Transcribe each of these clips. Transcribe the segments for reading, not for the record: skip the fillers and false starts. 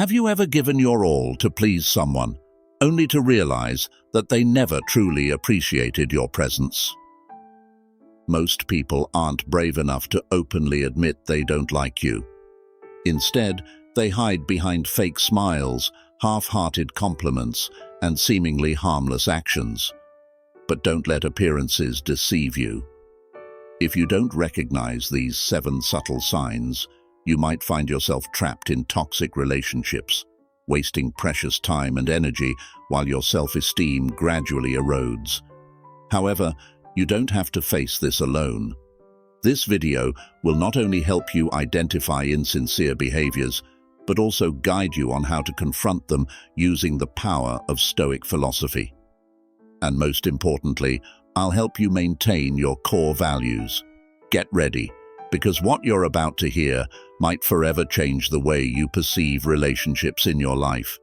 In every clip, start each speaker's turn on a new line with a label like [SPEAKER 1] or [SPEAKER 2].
[SPEAKER 1] Have you ever given your all to please someone, only to realize that they never truly appreciated your presence? Most people aren't brave enough to openly admit they don't like you. Instead, they hide behind fake smiles, half-hearted compliments, and seemingly harmless actions. But don't let appearances deceive you. If you don't recognize these 7 subtle signs, you might find yourself trapped in toxic relationships, wasting precious time and energy while your self-esteem gradually erodes. However, you don't have to face this alone. This video will not only help you identify insincere behaviors, but also guide you on how to confront them using the power of Stoic philosophy. And most importantly, I'll help you maintain your core values. Get ready, because what you're about to hear might forever change the way you perceive relationships in your life.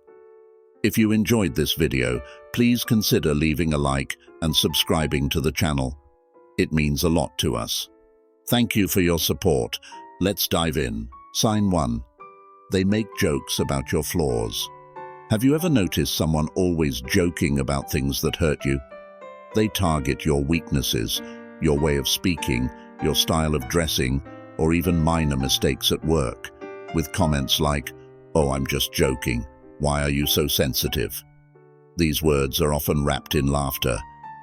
[SPEAKER 1] If you enjoyed this video, please consider leaving a like and subscribing to the channel. It means a lot to us. Thank you for your support. Let's dive in. Sign 1. They make jokes about your flaws. Have you ever noticed someone always joking about things that hurt you? They target your weaknesses, your way of speaking, your style of dressing, or even minor mistakes at work, with comments like, "Oh, I'm just joking. Why are you so sensitive?" These words are often wrapped in laughter,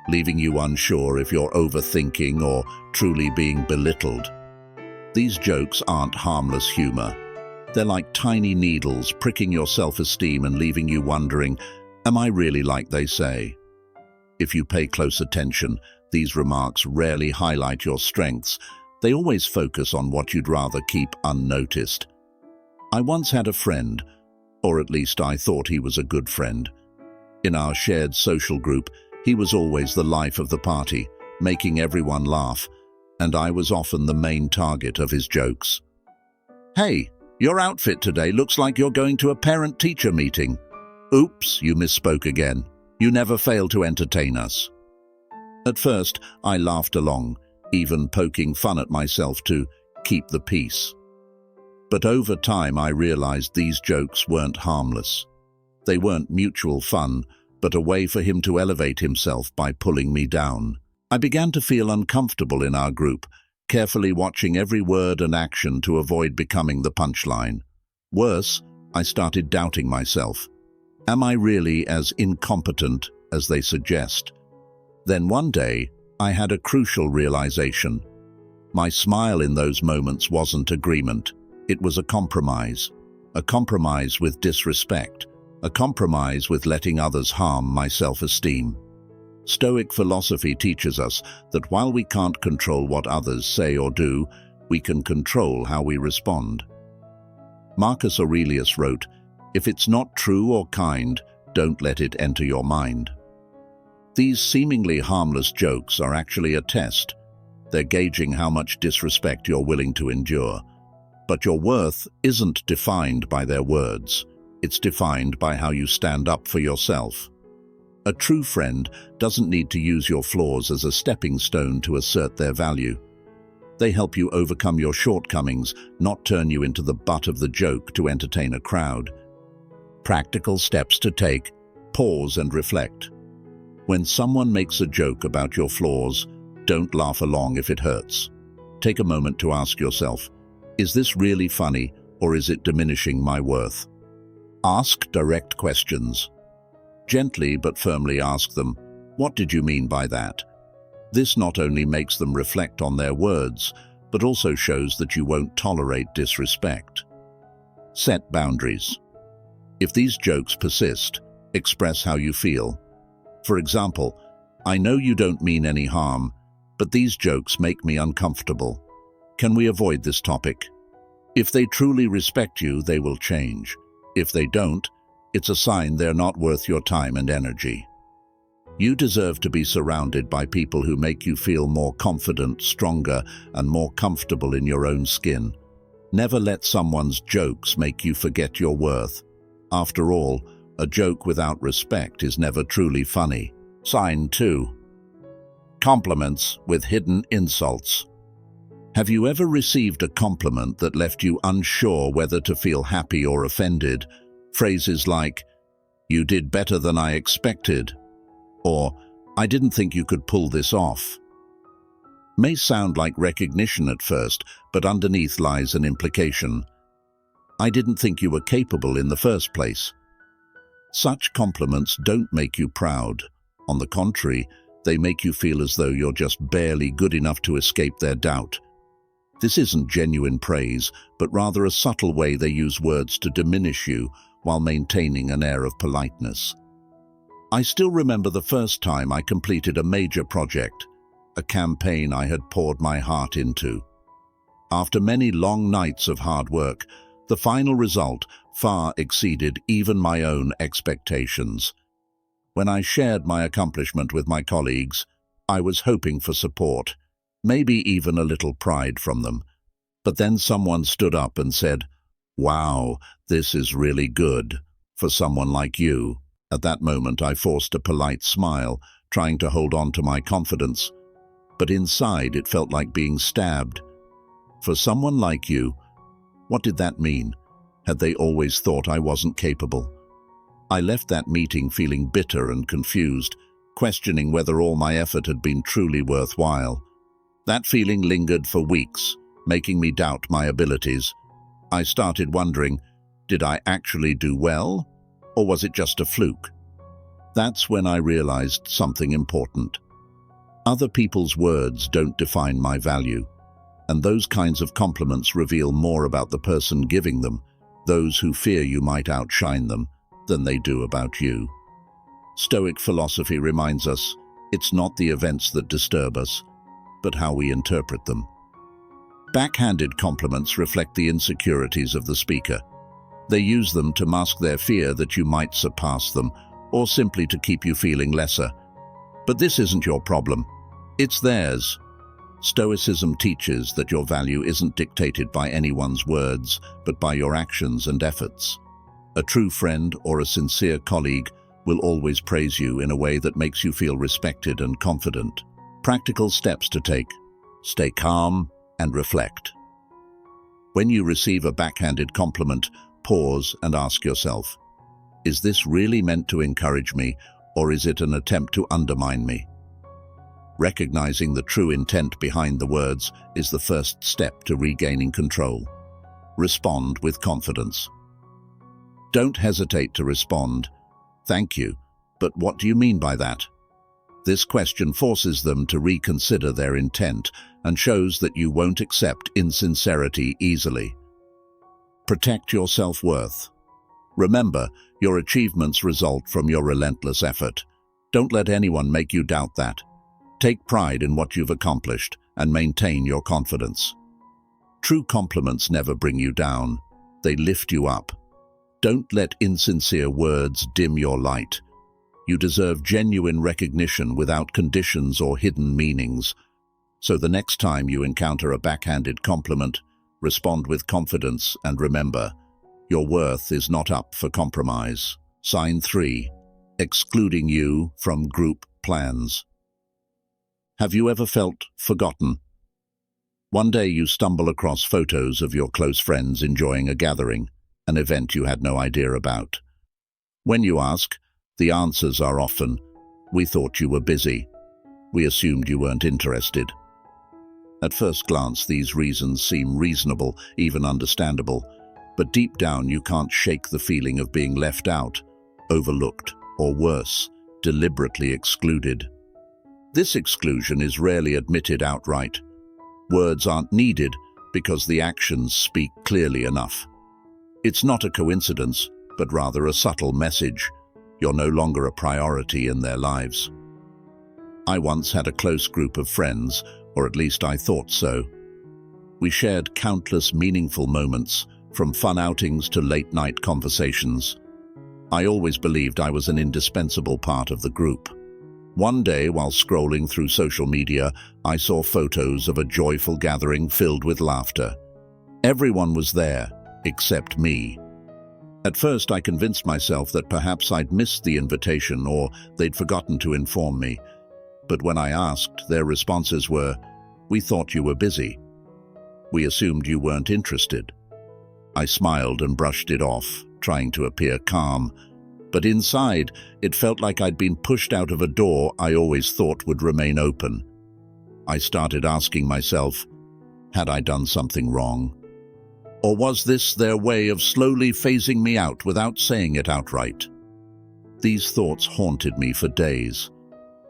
[SPEAKER 1] leaving you unsure if you're overthinking or truly being belittled. These jokes aren't harmless humor. They're like tiny needles pricking your self-esteem and leaving you wondering, am I really like they say? If you pay close attention, these remarks rarely highlight your strengths. They always focus on what you'd rather keep unnoticed. I once had a friend, or at least I thought he was a good friend. In our shared social group, he was always the life of the party, making everyone laugh, and I was often the main target of his jokes. "Hey, your outfit today looks like you're going to a parent-teacher meeting." "Oops, you misspoke again. You never fail to entertain us." At first, I laughed along, even poking fun at myself to keep the peace. But over time, I realized these jokes weren't harmless. They weren't mutual fun, but a way for him to elevate himself by pulling me down. I began to feel uncomfortable in our group, carefully watching every word and action to avoid becoming the punchline. Worse, I started doubting myself. Am I really as incompetent as they suggest? Then one day, I had a crucial realization. My smile in those moments wasn't agreement. It was a compromise with disrespect, a compromise with letting others harm my self-esteem. Stoic philosophy teaches us that while we can't control what others say or do, we can control how we respond. Marcus Aurelius wrote, "If it's not true or kind, don't let it enter your mind." These seemingly harmless jokes are actually a test. They're gauging how much disrespect you're willing to endure. But your worth isn't defined by their words. It's defined by how you stand up for yourself. A true friend doesn't need to use your flaws as a stepping stone to assert their value. They help you overcome your shortcomings, not turn you into the butt of the joke to entertain a crowd. Practical steps to take: pause and reflect. When someone makes a joke about your flaws, don't laugh along if it hurts. Take a moment to ask yourself, is this really funny or is it diminishing my worth? Ask direct questions. Gently but firmly ask them, what did you mean by that? This not only makes them reflect on their words, but also shows that you won't tolerate disrespect. Set boundaries. If these jokes persist, express how you feel. For example, I know you don't mean any harm, but these jokes make me uncomfortable. Can we avoid this topic? If they truly respect you, they will change. If they don't, it's a sign they're not worth your time and energy. You deserve to be surrounded by people who make you feel more confident, stronger, and more comfortable in your own skin. Never let someone's jokes make you forget your worth. After all, a joke without respect is never truly funny. Sign 2. Compliments with hidden insults. Have you ever received a compliment that left you unsure whether to feel happy or offended? Phrases like, "You did better than I expected," or "I didn't think you could pull this off," may sound like recognition at first, but underneath lies an implication. "I didn't think you were capable in the first place." Such compliments don't make you proud. On the contrary, they make you feel as though you're just barely good enough to escape their doubt. This isn't genuine praise, but rather a subtle way they use words to diminish you while maintaining an air of politeness. I still remember the first time I completed a major project, a campaign I had poured my heart into. After many long nights of hard work, the final result far exceeded even my own expectations. When I shared my accomplishment with my colleagues, I was hoping for support, maybe even a little pride from them. But then someone stood up and said, "Wow, this is really good for someone like you." At that moment, I forced a polite smile, trying to hold on to my confidence. But inside, it felt like being stabbed. For someone like you, what did that mean? Had they always thought I wasn't capable? I left that meeting feeling bitter and confused, questioning whether all my effort had been truly worthwhile. That feeling lingered for weeks, making me doubt my abilities. I started wondering, did I actually do well, or was it just a fluke? That's when I realized something important. Other people's words don't define my value, and those kinds of compliments reveal more about the person giving them, those who fear you might outshine them, than they do about you. Stoic philosophy reminds us, it's not the events that disturb us, but how we interpret them. Backhanded compliments reflect the insecurities of the speaker. They use them to mask their fear that you might surpass them, or simply to keep you feeling lesser. But this isn't your problem. It's theirs. Stoicism teaches that your value isn't dictated by anyone's words, but by your actions and efforts. A true friend or a sincere colleague will always praise you in a way that makes you feel respected and confident. Practical steps to take: stay calm and reflect. When you receive a backhanded compliment, pause and ask yourself, is this really meant to encourage me, or is it an attempt to undermine me? Recognizing the true intent behind the words is the first step to regaining control. Respond with confidence. Don't hesitate to respond, "Thank you, but what do you mean by that?" This question forces them to reconsider their intent and shows that you won't accept insincerity easily. Protect your self-worth. Remember, your achievements result from your relentless effort. Don't let anyone make you doubt that. Take pride in what you've accomplished and maintain your confidence. True compliments never bring you down. They lift you up. Don't let insincere words dim your light. You deserve genuine recognition without conditions or hidden meanings. So the next time you encounter a backhanded compliment, respond with confidence and remember, your worth is not up for compromise. Sign 3. Excluding you from group plans. Have you ever felt forgotten? One day you stumble across photos of your close friends enjoying a gathering, an event you had no idea about. When you ask, the answers are often, "We thought you were busy. We assumed you weren't interested." At first glance, these reasons seem reasonable, even understandable, but deep down you can't shake the feeling of being left out, overlooked, or worse, deliberately excluded. This exclusion is rarely admitted outright. Words aren't needed because the actions speak clearly enough. It's not a coincidence, but rather a subtle message. You're no longer a priority in their lives. I once had a close group of friends, or at least I thought so. We shared countless meaningful moments, from fun outings to late-night conversations. I always believed I was an indispensable part of the group. One day, while scrolling through social media, I saw photos of a joyful gathering filled with laughter. Everyone was there, except me. At first, I convinced myself that perhaps I'd missed the invitation or they'd forgotten to inform me. But when I asked, their responses were, "We thought you were busy. We assumed you weren't interested." I smiled and brushed it off, trying to appear calm, but inside it felt like I'd been pushed out of a door I always thought would remain open. I started asking myself, had I done something wrong? Or was this their way of slowly phasing me out without saying it outright? These thoughts haunted me for days.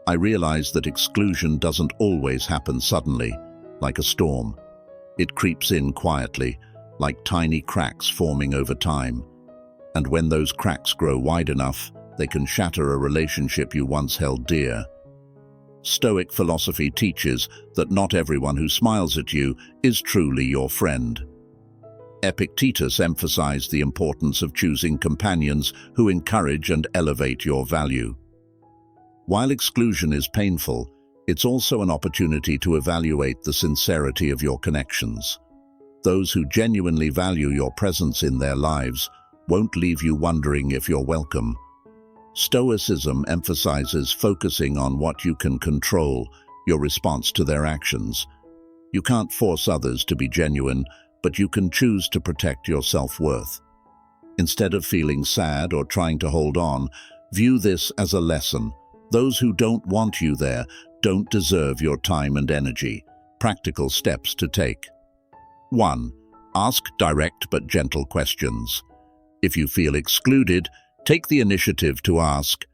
[SPEAKER 1] I realized that exclusion doesn't always happen suddenly, like a storm. It creeps in quietly, like tiny cracks forming over time. And when those cracks grow wide enough, they can shatter a relationship you once held dear. Stoic philosophy teaches that not everyone who smiles at you is truly your friend. Epictetus emphasized the importance of choosing companions who encourage and elevate your value. While exclusion is painful, it's also an opportunity to evaluate the sincerity of your connections. Those who genuinely value your presence in their lives won't leave you wondering if you're welcome. Stoicism emphasizes focusing on what you can control, your response to their actions. You can't force others to be genuine, but you can choose to protect your self-worth. Instead of feeling sad or trying to hold on, view this as a lesson. Those who don't want you there don't deserve your time and energy. Practical steps to take. 1. Ask direct but gentle questions. If you feel excluded, take the initiative to ask,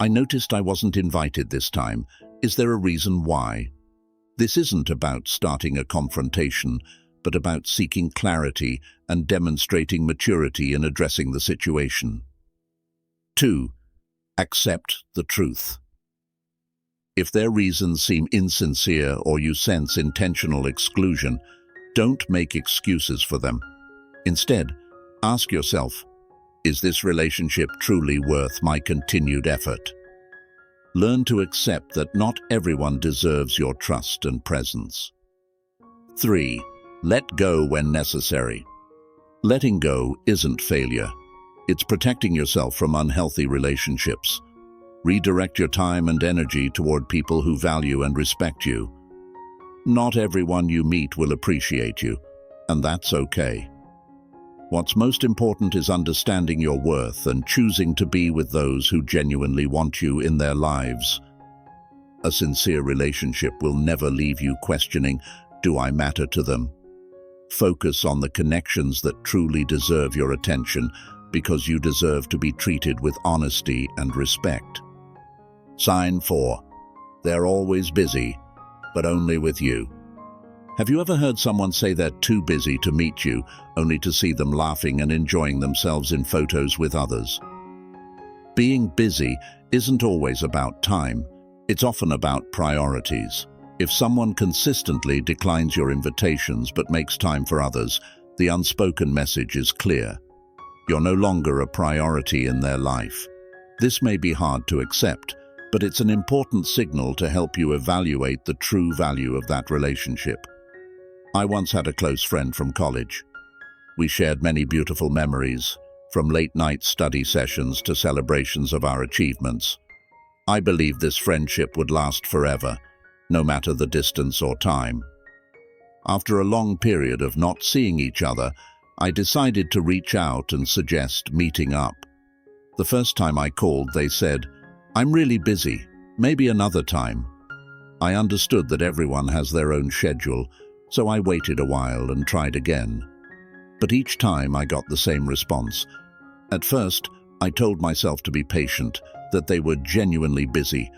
[SPEAKER 1] "I noticed I wasn't invited this time. Is there a reason why?" This isn't about starting a confrontation, but about seeking clarity and demonstrating maturity in addressing the situation. 2. Accept the truth. If their reasons seem insincere or you sense intentional exclusion, don't make excuses for them. Instead, ask yourself, is this relationship truly worth my continued effort? Learn to accept that not everyone deserves your trust and presence. 3. Let go when necessary. Letting go isn't failure. It's protecting yourself from unhealthy relationships. Redirect your time and energy toward people who value and respect you. Not everyone you meet will appreciate you, and that's okay. What's most important is understanding your worth and choosing to be with those who genuinely want you in their lives. A sincere relationship will never leave you questioning, do I matter to them? Focus on the connections that truly deserve your attention, because you deserve to be treated with honesty and respect. Sign 4. They're always busy, but only with you. Have you ever heard someone say they're too busy to meet you, only to see them laughing and enjoying themselves in photos with others? Being busy isn't always about time. It's often about priorities. If someone consistently declines your invitations but makes time for others, the unspoken message is clear. You're no longer a priority in their life. This may be hard to accept, but it's an important signal to help you evaluate the true value of that relationship. I once had a close friend from college. We shared many beautiful memories, from late-night study sessions to celebrations of our achievements. I believed this friendship would last forever, no matter the distance or time. After a long period of not seeing each other, I decided to reach out and suggest meeting up. The first time I called, they said, "I'm really busy, maybe another time." I understood that everyone has their own schedule, so I waited a while and tried again. But each time I got the same response. At first, I told myself to be patient, that they were genuinely busy.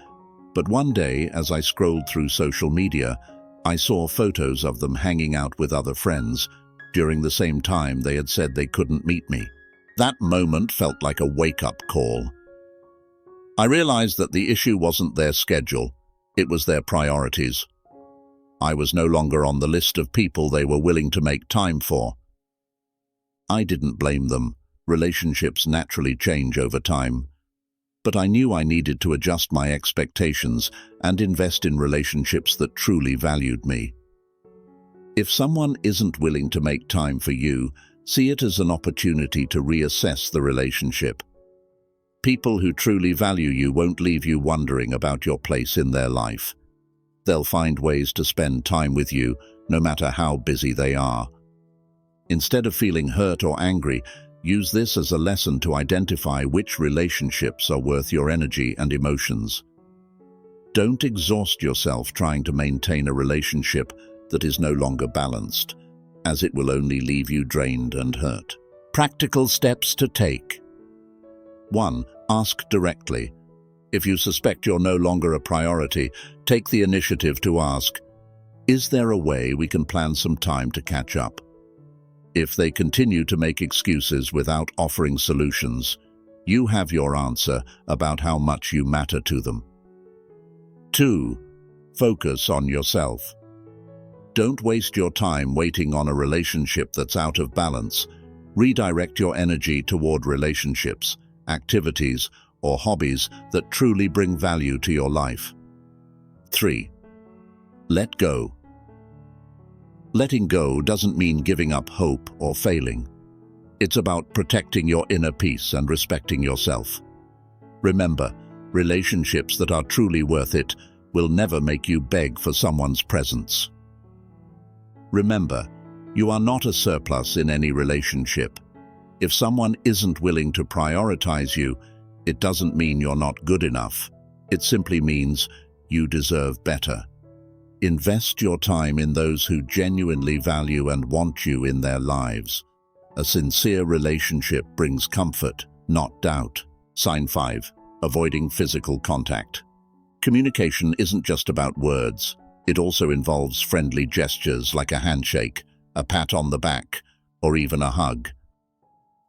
[SPEAKER 1] But one day, as I scrolled through social media, I saw photos of them hanging out with other friends during the same time they had said they couldn't meet me. That moment felt like a wake-up call. I realized that the issue wasn't their schedule, it was their priorities. I was no longer on the list of people they were willing to make time for. I didn't blame them. Relationships naturally change over time. But I knew I needed to adjust my expectations and invest in relationships that truly valued me. If someone isn't willing to make time for you, see it as an opportunity to reassess the relationship. People who truly value you won't leave you wondering about your place in their life. They'll find ways to spend time with you, no matter how busy they are. Instead of feeling hurt or angry, Use this as a lesson to identify which relationships are worth your energy and emotions. Don't exhaust yourself trying to maintain a relationship that is no longer balanced, as it will only leave you drained and hurt. Practical steps to take. 1. Ask directly. If you suspect you're no longer a priority, take the initiative to ask, "Is there a way we can plan some time to catch up?" If they continue to make excuses without offering solutions, you have your answer about how much you matter to them. 2. Focus on yourself. Don't waste your time waiting on a relationship that's out of balance. Redirect your energy toward relationships, activities, or hobbies that truly bring value to your life. 3. Let go. Letting go doesn't mean giving up hope or failing. It's about protecting your inner peace and respecting yourself. Remember, relationships that are truly worth it will never make you beg for someone's presence. Remember, you are not a surplus in any relationship. If someone isn't willing to prioritize you, it doesn't mean you're not good enough. It simply means you deserve better. Invest your time in those who genuinely value and want you in their lives. A sincere relationship brings comfort, not doubt. Sign 5. Avoiding physical contact. Communication isn't just about words. It also involves friendly gestures like a handshake, a pat on the back, or even a hug.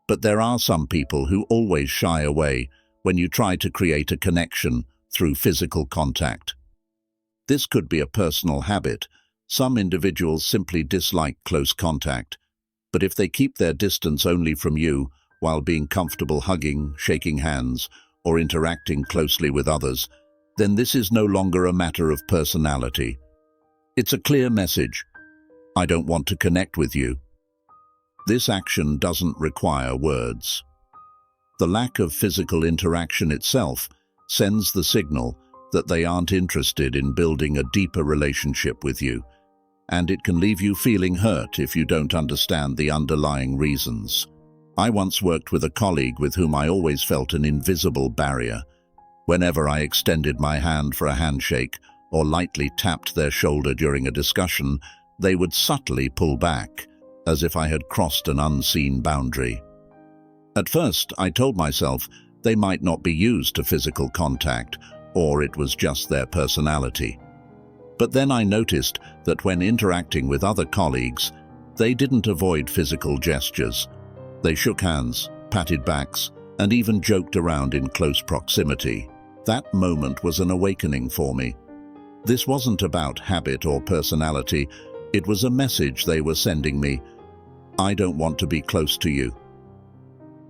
[SPEAKER 1] But there are some people who always shy away when you try to create a connection through physical contact. This could be a personal habit. Some individuals simply dislike close contact, but if they keep their distance only from you while being comfortable hugging, shaking hands, or interacting closely with others, then this is no longer a matter of personality. It's a clear message: I don't want to connect with you. This action doesn't require words. The lack of physical interaction itself sends the signal that they aren't interested in building a deeper relationship with you, and it can leave you feeling hurt if you don't understand the underlying reasons. I once worked with a colleague with whom I always felt an invisible barrier. Whenever I extended my hand for a handshake or lightly tapped their shoulder during a discussion, they would subtly pull back, as if I had crossed an unseen boundary. At first, I told myself they might not be used to physical contact, or it was just their personality. But then I noticed that when interacting with other colleagues, they didn't avoid physical gestures. They shook hands, patted backs, and even joked around in close proximity. That moment was an awakening for me. This wasn't about habit or personality. It was a message they were sending me: I don't want to be close to you.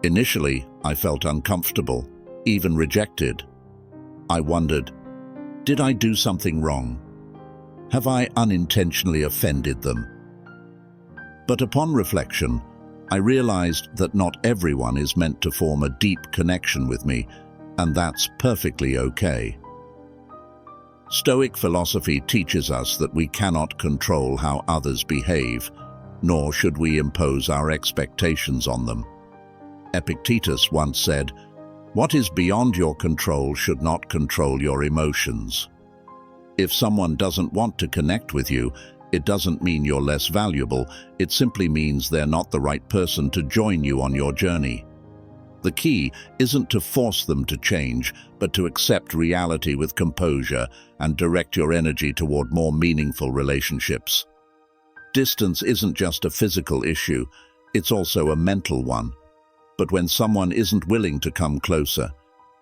[SPEAKER 1] Initially, I felt uncomfortable, even rejected. I wondered, did I do something wrong? Have I unintentionally offended them? But upon reflection, I realized that not everyone is meant to form a deep connection with me, and that's perfectly okay. Stoic philosophy teaches us that we cannot control how others behave, nor should we impose our expectations on them. Epictetus once said, "What is beyond your control should not control your emotions." If someone doesn't want to connect with you, it doesn't mean you're less valuable. It simply means they're not the right person to join you on your journey. The key isn't to force them to change, but to accept reality with composure and direct your energy toward more meaningful relationships. Distance isn't just a physical issue, it's also a mental one. But when someone isn't willing to come closer,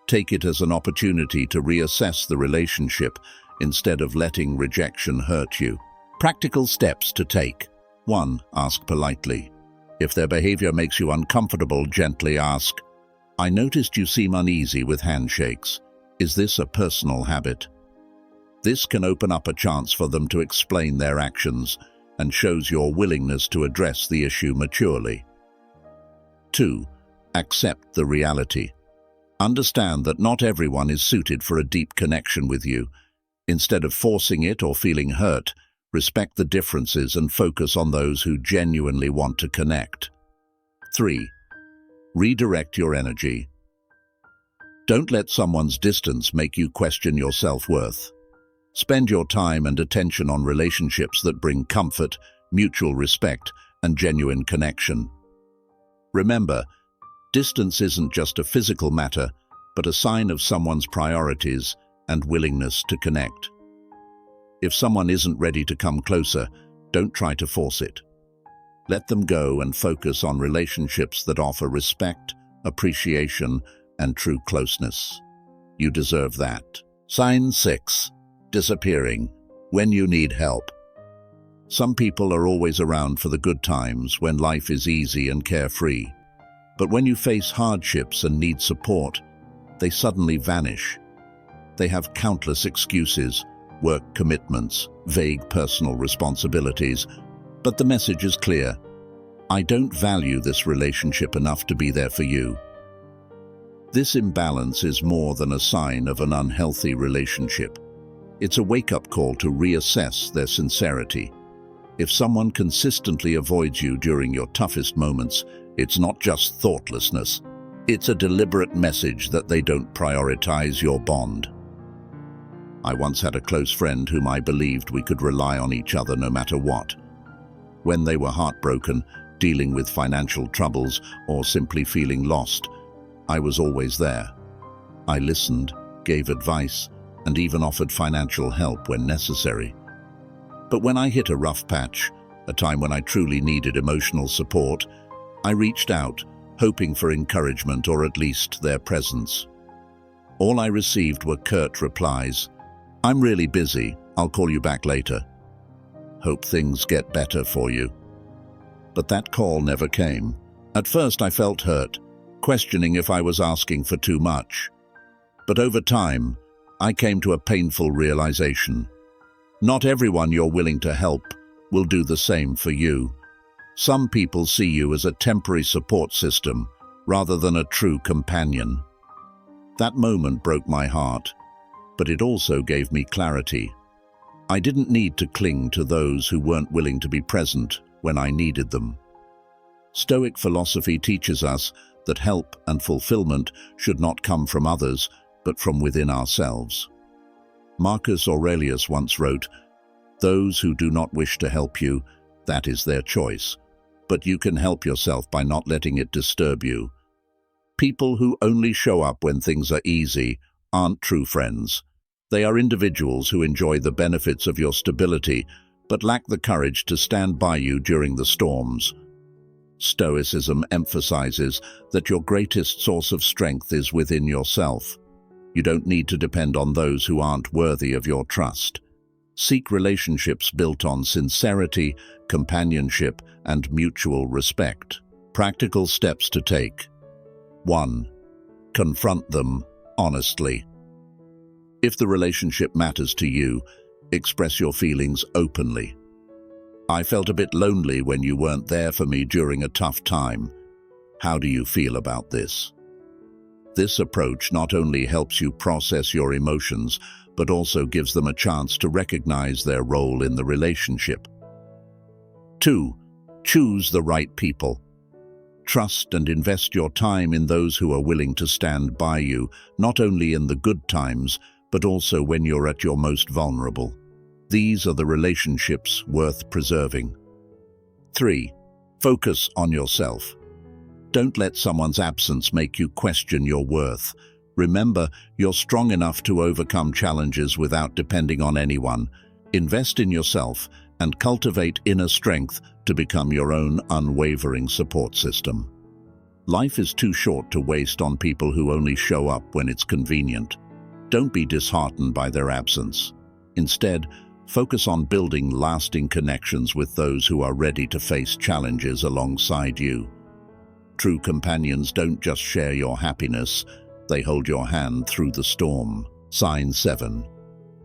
[SPEAKER 1] take it as an opportunity to reassess the relationship instead of letting rejection hurt you. Practical steps to take. 1. Ask politely. If their behavior makes you uncomfortable, gently ask, "I noticed you seem uneasy with handshakes. Is this a personal habit?" This can open up a chance for them to explain their actions and shows your willingness to address the issue maturely. 2. Accept the reality. Understand that not everyone is suited for a deep connection with you. Instead of forcing it or feeling hurt, respect the differences and focus on those who genuinely want to connect. 3. Redirect your energy. Don't let someone's distance make you question your self-worth. Spend your time and attention on relationships that bring comfort, mutual respect, and genuine connection. Remember, distance isn't just a physical matter, but a sign of someone's priorities and willingness to connect. If someone isn't ready to come closer, don't try to force it. Let them go and focus on relationships that offer respect, appreciation, and true closeness. You deserve that. Sign 6. Disappearing when you need help. Some people are always around for the good times when life is easy and carefree. But when you face hardships and need support, they suddenly vanish. They have countless excuses, work commitments, vague personal responsibilities, but the message is clear. I don't value this relationship enough to be there for you. This imbalance is more than a sign of an unhealthy relationship. It's a wake-up call to reassess their sincerity. If someone consistently avoids you during your toughest moments, it's not just thoughtlessness. It's a deliberate message that they don't prioritize your bond. I once had a close friend whom I believed we could rely on each other no matter what. When they were heartbroken, dealing with financial troubles, or simply feeling lost, I was always there. I listened, gave advice, and even offered financial help when necessary. But when I hit a rough patch, a time when I truly needed emotional support, I reached out, hoping for encouragement or at least their presence. All I received were curt replies. I'm really busy, I'll call you back later. Hope things get better for you. But that call never came. At first I felt hurt, questioning if I was asking for too much. But over time, I came to a painful realization. Not everyone you're willing to help will do the same for you. Some people see you as a temporary support system rather than a true companion. That moment broke my heart, but it also gave me clarity. I didn't need to cling to those who weren't willing to be present when I needed them. Stoic philosophy teaches us that help and fulfillment should not come from others, but from within ourselves. Marcus Aurelius once wrote, "Those who do not wish to help you, that is their choice, but you can help yourself by not letting it disturb you." People who only show up when things are easy aren't true friends. They are individuals who enjoy the benefits of your stability, but lack the courage to stand by you during the storms. Stoicism emphasizes that your greatest source of strength is within yourself. You don't need to depend on those who aren't worthy of your trust. Seek relationships built on sincerity, companionship, and mutual respect. Practical steps to take. 1. Confront them honestly. If the relationship matters to you, express your feelings openly. I felt a bit lonely when you weren't there for me during a tough time. How do you feel about this? This approach not only helps you process your emotions, but also gives them a chance to recognize their role in the relationship. 2. Choose the right people. Trust and invest your time in those who are willing to stand by you, not only in the good times, but also when you're at your most vulnerable. These are the relationships worth preserving. 3. Focus on yourself. Don't let someone's absence make you question your worth. Remember, you're strong enough to overcome challenges without depending on anyone. Invest in yourself and cultivate inner strength to become your own unwavering support system. Life is too short to waste on people who only show up when it's convenient. Don't be disheartened by their absence. Instead, focus on building lasting connections with those who are ready to face challenges alongside you. True companions don't just share your happiness, they hold your hand through the storm. Sign 7.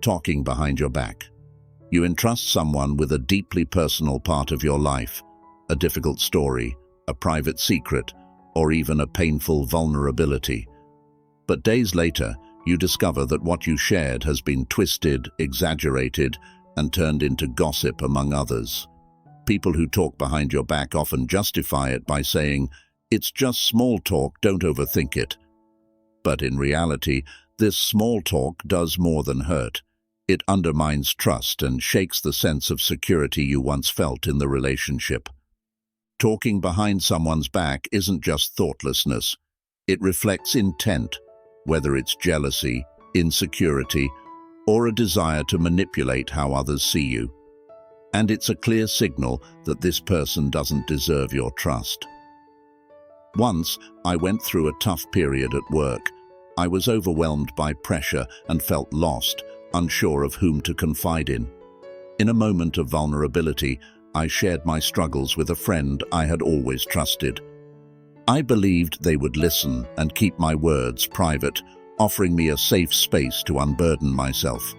[SPEAKER 1] Talking behind your back. You entrust someone with a deeply personal part of your life, a difficult story, a private secret, or even a painful vulnerability. But days later, you discover that what you shared has been twisted, exaggerated, and turned into gossip among others. People who talk behind your back often justify it by saying, "It's just small talk, don't overthink it." But in reality, this small talk does more than hurt. It undermines trust and shakes the sense of security you once felt in the relationship. Talking behind someone's back isn't just thoughtlessness. It reflects intent, whether it's jealousy, insecurity, or a desire to manipulate how others see you. And it's a clear signal that this person doesn't deserve your trust. Once, I went through a tough period at work. I was overwhelmed by pressure and felt lost, unsure of whom to confide in. In a moment of vulnerability, I shared my struggles with a friend I had always trusted. I believed they would listen and keep my words private, offering me a safe space to unburden myself.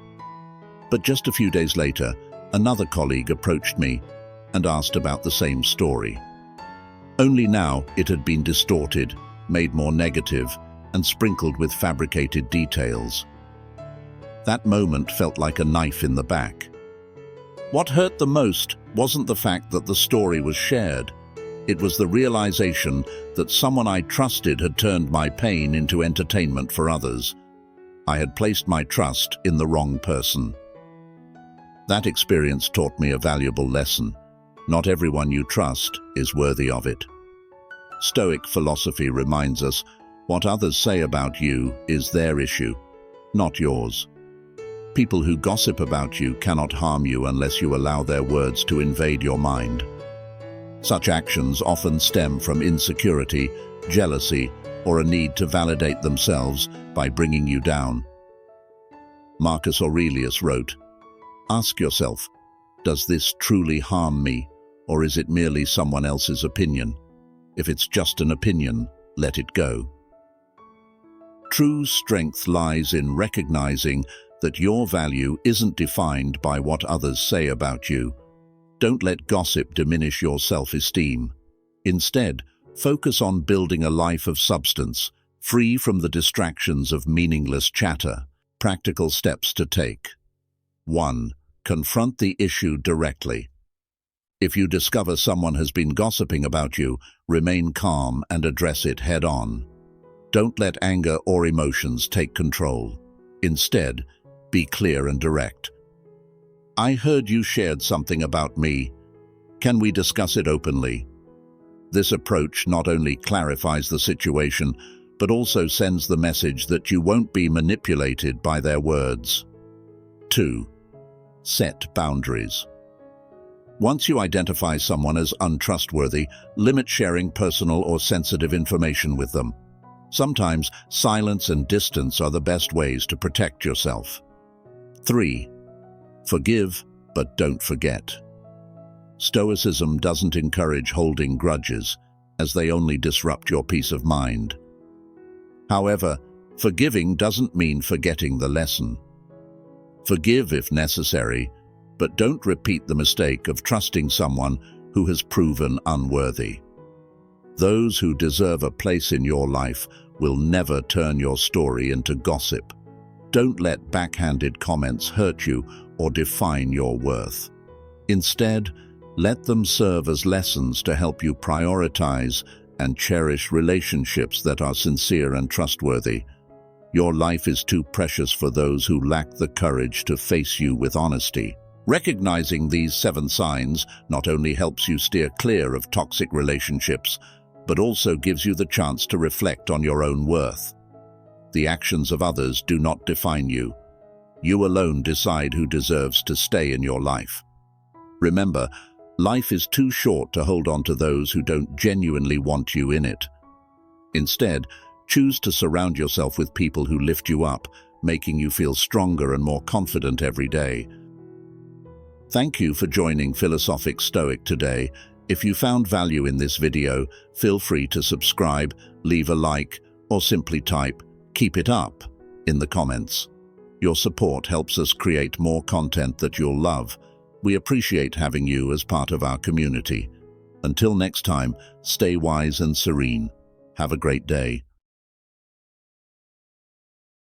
[SPEAKER 1] But just a few days later, another colleague approached me and asked about the same story. Only now it had been distorted, made more negative, and sprinkled with fabricated details. That moment felt like a knife in the back. What hurt the most wasn't the fact that the story was shared. It was the realization that someone I trusted had turned my pain into entertainment for others. I had placed my trust in the wrong person. That experience taught me a valuable lesson. Not everyone you trust is worthy of it. Stoic philosophy reminds us what others say about you is their issue, not yours. People who gossip about you cannot harm you unless you allow their words to invade your mind. Such actions often stem from insecurity, jealousy, or a need to validate themselves by bringing you down. Marcus Aurelius wrote, "Ask yourself, does this truly harm me, or is it merely someone else's opinion? If it's just an opinion, let it go." True strength lies in recognizing that your value isn't defined by what others say about you. Don't let gossip diminish your self-esteem. Instead, focus on building a life of substance, free from the distractions of meaningless chatter. Practical steps to take. 1. Confront the issue directly. If you discover someone has been gossiping about you, remain calm and address it head-on. Don't let anger or emotions take control. Instead, be clear and direct. "I heard you shared something about me. Can we discuss it openly?" This approach not only clarifies the situation, but also sends the message that you won't be manipulated by their words. 2. Set boundaries. Once you identify someone as untrustworthy, limit sharing personal or sensitive information with them. Sometimes silence and distance are the best ways to protect yourself. 3. Forgive, but don't forget. Stoicism doesn't encourage holding grudges, as they only disrupt your peace of mind. However, forgiving doesn't mean forgetting the lesson. Forgive if necessary, but don't repeat the mistake of trusting someone who has proven unworthy. Those who deserve a place in your life will never turn your story into gossip. Don't let backhanded comments hurt you or define your worth. Instead, let them serve as lessons to help you prioritize and cherish relationships that are sincere and trustworthy. Your life is too precious for those who lack the courage to face you with honesty. Recognizing these 7 signs not only helps you steer clear of toxic relationships, but also gives you the chance to reflect on your own worth. The actions of others do not define you. You alone decide who deserves to stay in your life. Remember, life is too short to hold on to those who don't genuinely want you in it. Instead, choose to surround yourself with people who lift you up, making you feel stronger and more confident every day. Thank you for joining Philosophic Stoic today. If you found value in this video, feel free to subscribe, leave a like, or simply type "Keep it up" in the comments. Your support helps us create more content that you'll love. We appreciate having you as part of our community. Until next time, stay wise and serene. Have a great day.